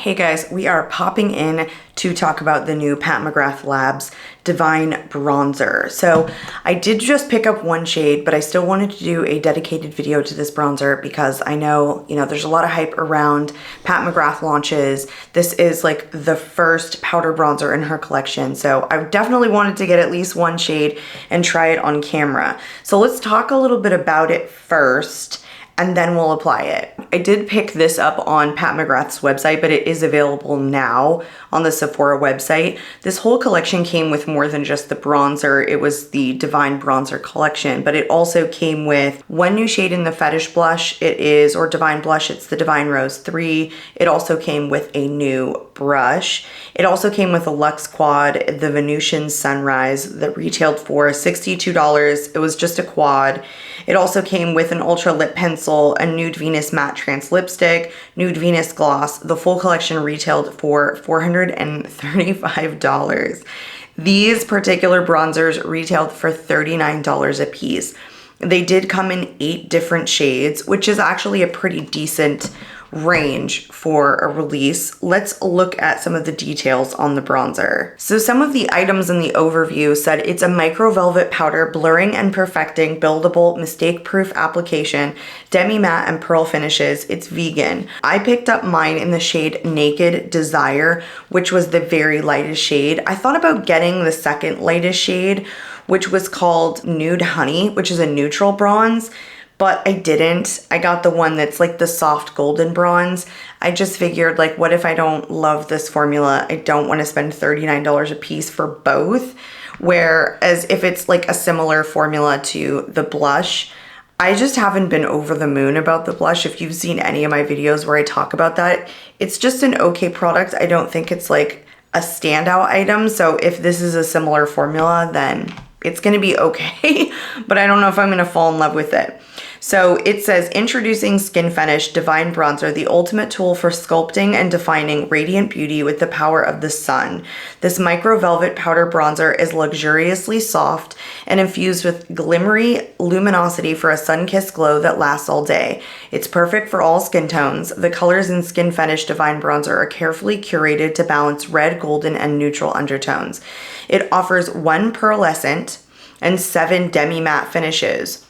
Hey guys, we are popping in to talk about the new Pat McGrath Labs Divine Bronzer. So I did just pick up one shade, but I still wanted to do a dedicated video to this bronzer because I know, there's a lot of hype around Pat McGrath launches. This is like the first powder bronzer in her collection. So I definitely wanted to get at least one shade and try it on camera. So let's talk a little bit about it first, and then we'll apply it. I did pick this up on Pat McGrath's website, but it is available now on the Sephora website. This whole collection came with more than just the bronzer. It was the Divine Bronzer collection, but it also came with one new shade in the Fetish blush. Or Divine Blush, it's the Divine Rose 3. It also came with a new brush. It also came with a Luxe Quad, the Venusian Sunrise, that retailed for $62. It was just a quad. It also came with an Ultra Lip Pencil, a Nude Venus Matte Trans Lipstick, Nude Venus Gloss. The full collection retailed for $435. These particular bronzers retailed for $39 a piece. They did come in 8 different shades, which is actually a pretty decent range for a release. Let's look at some of the details on the bronzer. So some of the items in the overview said it's a micro velvet powder, blurring and perfecting, buildable, mistake-proof application, demi-matte and pearl finishes. It's vegan. I picked up mine in the shade Naked Desire, which was the very lightest shade. I thought about getting the second lightest shade, which was called Nude Honey, which is a neutral bronze, but I didn't. I got the one that's like the soft golden bronze. I just figured, like, what if I don't love this formula? I don't want to spend $39 a piece for both. Whereas if it's like a similar formula to the blush, I just haven't been over the moon about the blush. If you've seen any of my videos where I talk about that, it's just an okay product. I don't think it's like a standout item. So if this is a similar formula, then it's going to be okay, but I don't know if I'm going to fall in love with it. So it says, introducing Skin Fetish Divine Bronzer, the ultimate tool for sculpting and defining radiant beauty with the power of the sun. This micro velvet powder bronzer is luxuriously soft and infused with glimmery luminosity for a sun-kissed glow that lasts all day. It's perfect for all skin tones. The colors in Skin Fetish Divine Bronzer are carefully curated to balance red, golden, and neutral undertones. It offers 1 pearlescent and 7 demi-matte finishes.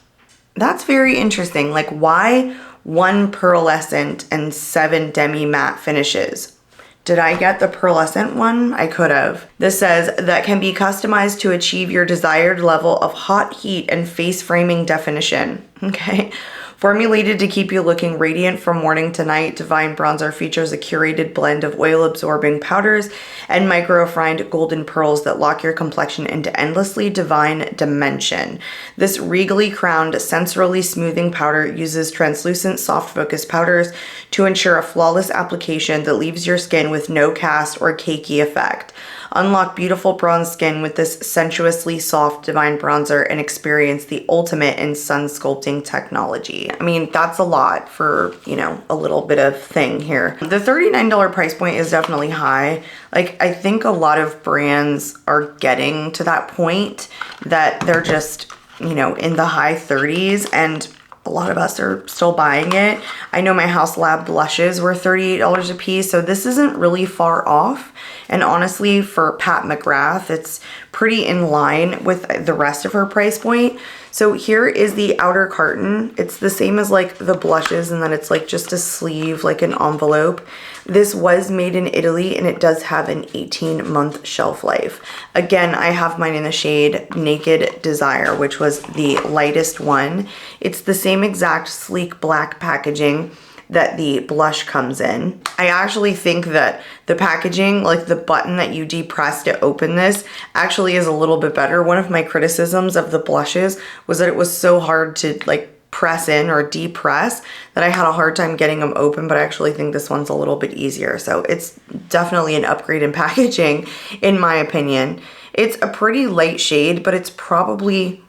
That's very interesting. Like, why 1 pearlescent and 7 demi-matte finishes? Did I get the pearlescent one? I could have. This says that can be customized to achieve your desired level of hot heat and face framing definition. Okay. Formulated to keep you looking radiant from morning to night, Divine Bronzer features a curated blend of oil-absorbing powders and micro-refined golden pearls that lock your complexion into endlessly divine dimension. This regally crowned, sensorily smoothing powder uses translucent, soft-focus powders to ensure a flawless application that leaves your skin with no cast or cakey effect. Unlock beautiful bronze skin with this sensuously soft Divine Bronzer and experience the ultimate in sun sculpting technology. I mean, that's a lot for, a little bit of thing here. The $39 price point is definitely high. Like, I think a lot of brands are getting to that point that they're just, in the high 30s, and a lot of us are still buying it. I know my House Lab blushes were $38 a piece, so this isn't really far off. And honestly, for Pat McGrath, it's pretty in line with the rest of her price point. So here is the outer carton. It's the same as like the blushes, and then it's like just a sleeve, like an envelope. This was made in Italy, and it does have an 18-month shelf life. Again, I have mine in the shade Naked Desire, which was the lightest one. It's the same exact sleek black packaging that the blush comes in. I actually think that the packaging, like the button that you depress to open this, actually is a little bit better. One of my criticisms of the blushes was that it was so hard to like press in or depress that I had a hard time getting them open, but I actually think this one's a little bit easier. So it's definitely an upgrade in packaging, in my opinion. It's a pretty light shade, but it's probably,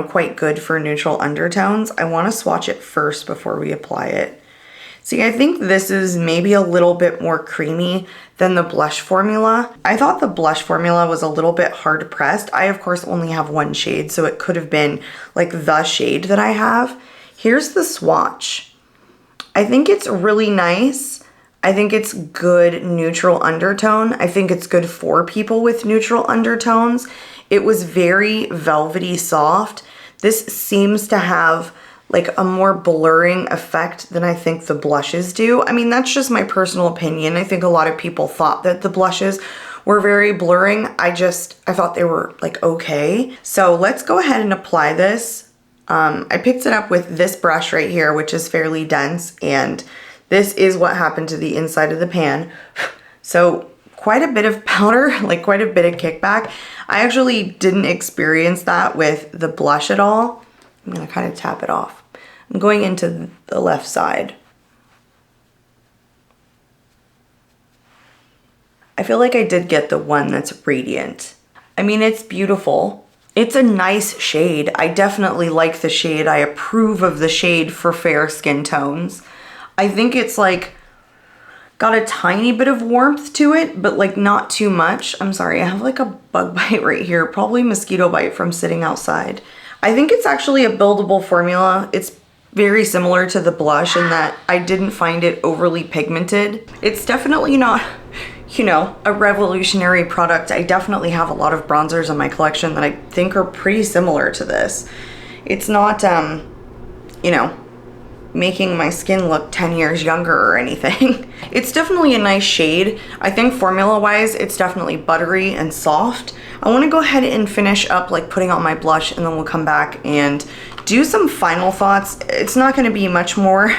quite good for neutral undertones. I want to swatch it first before we apply it. See, I think this is maybe a little bit more creamy than the blush formula. I thought the blush formula was a little bit hard pressed. I, of course, only have one shade, so it could have been like the shade that I have. Here's the swatch. I think it's really nice. I think it's good neutral undertone. I think it's good for people with neutral undertones. It was very velvety soft. This seems to have like a more blurring effect than I think the blushes do. I mean, that's just my personal opinion. I think a lot of people thought that the blushes were very blurring. I thought they were like okay. So let's go ahead and apply this. I picked it up with this brush right here, which is fairly dense, and this is what happened to the inside of the pan. So quite a bit of powder, like quite a bit of kickback. I actually didn't experience that with the blush at all. I'm gonna kind of tap it off. I'm going into the left side. I feel like I did get the one that's radiant. I mean, it's beautiful. It's a nice shade. I definitely like the shade. I approve of the shade for fair skin tones. I think it's like got a tiny bit of warmth to it, but like not too much. I'm sorry, I have like a bug bite right here, probably mosquito bite from sitting outside. I think it's actually a buildable formula. It's very similar to the blush in that I didn't find it overly pigmented. It's definitely not, you know, a revolutionary product. I definitely have a lot of bronzers in my collection that I think are pretty similar to this. It's not, you know, making my skin look 10 years younger or anything. It's definitely a nice shade. I think formula wise, it's definitely buttery and soft. I wanna go ahead and finish up like putting on my blush, and then we'll come back and do some final thoughts. It's not gonna be much more.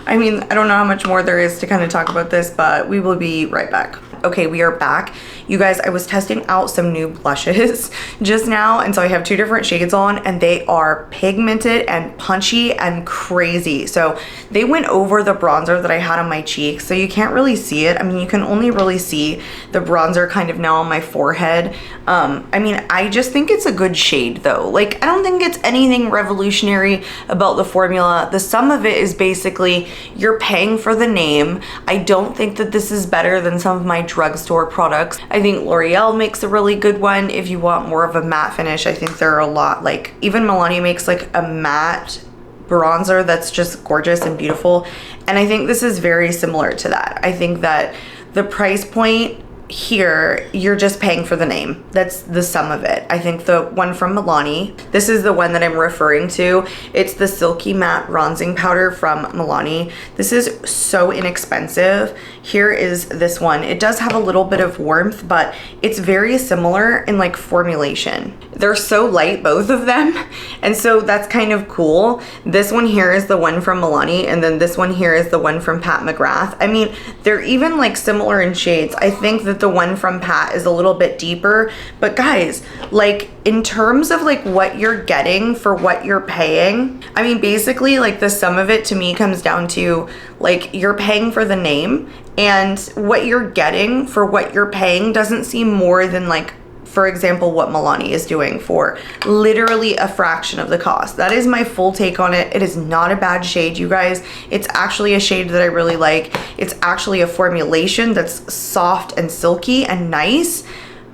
I mean, I don't know how much more there is to kind of talk about this, but we will be right back. Okay, we are back. You guys, I was testing out some new blushes just now, and so I have two different shades on, and they are pigmented and punchy and crazy. So they went over the bronzer that I had on my cheeks, so you can't really see it. I mean, you can only really see the bronzer kind of now on my forehead. I mean, I just think it's a good shade though. Like, I don't think it's anything revolutionary about the formula. The sum of it is basically you're paying for the name. I don't think that this is better than some of my drugstore products. I think L'Oreal makes a really good one if you want more of a matte finish. I think there are a lot, like even Milani makes like a matte bronzer that's just gorgeous and beautiful. And I think this is very similar to that. I think that the price point here, you're just paying for the name. That's the sum of it. I think the one from Milani, this is the one that I'm referring to. It's the Silky Matte Bronzing Powder from Milani. This is so inexpensive. Here is this one. It does have a little bit of warmth, but it's very similar in like formulation. They're so light, both of them. And so that's kind of cool. This one here is the one from Milani, and then this one here is the one from Pat McGrath. I mean, they're even like similar in shades. I think that the one from Pat is a little bit deeper, but guys, like in terms of like what you're getting for what you're paying, I mean, basically like the sum of it to me comes down to like you're paying for the name, and what you're getting for what you're paying doesn't seem more than like, for example, what Milani is doing for literally a fraction of the cost. That is my full take on it. It is not a bad shade, you guys. It's actually a shade that I really like. It's actually a formulation that's soft and silky and nice,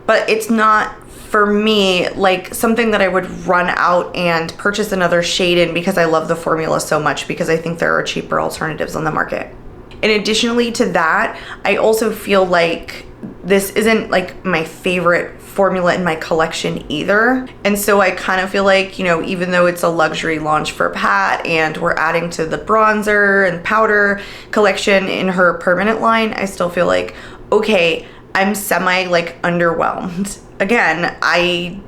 but it's not, for me, like something that I would run out and purchase another shade in because I love the formula so much, because I think there are cheaper alternatives on the market. And additionally to that, I also feel like this isn't like my favorite formula in my collection either. And so I kind of feel like, you know, even though it's a luxury launch for Pat and we're adding to the bronzer and powder collection in her permanent line, I still feel like, okay, I'm semi like underwhelmed. Again, I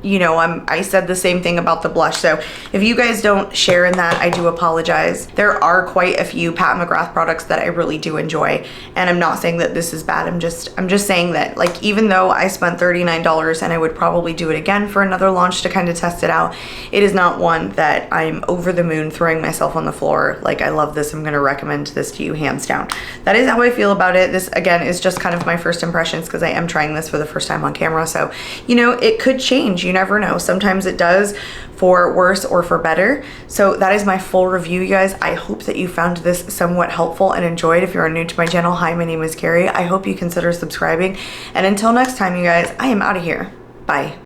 said the same thing about the blush. So if you guys don't share in that, I do apologize. There are quite a few Pat McGrath products that I really do enjoy, and I'm not saying that this is bad. I'm just saying that, like, even though I spent $39 and I would probably do it again for another launch to kind of test it out, it is not one that I'm over the moon throwing myself on the floor. Like, I love this. I'm going to recommend this to you hands down. That is how I feel about it. This, again, is just kind of my first impressions because I am trying this for the first time on camera. So, you know, it could change. You never know. Sometimes it does, for worse or for better. So that is my full review, you guys. I hope that you found this somewhat helpful and enjoyed. If you are new to my channel, hi, my name is Carrie. I hope you consider subscribing. And until next time, you guys, I am out of here. Bye.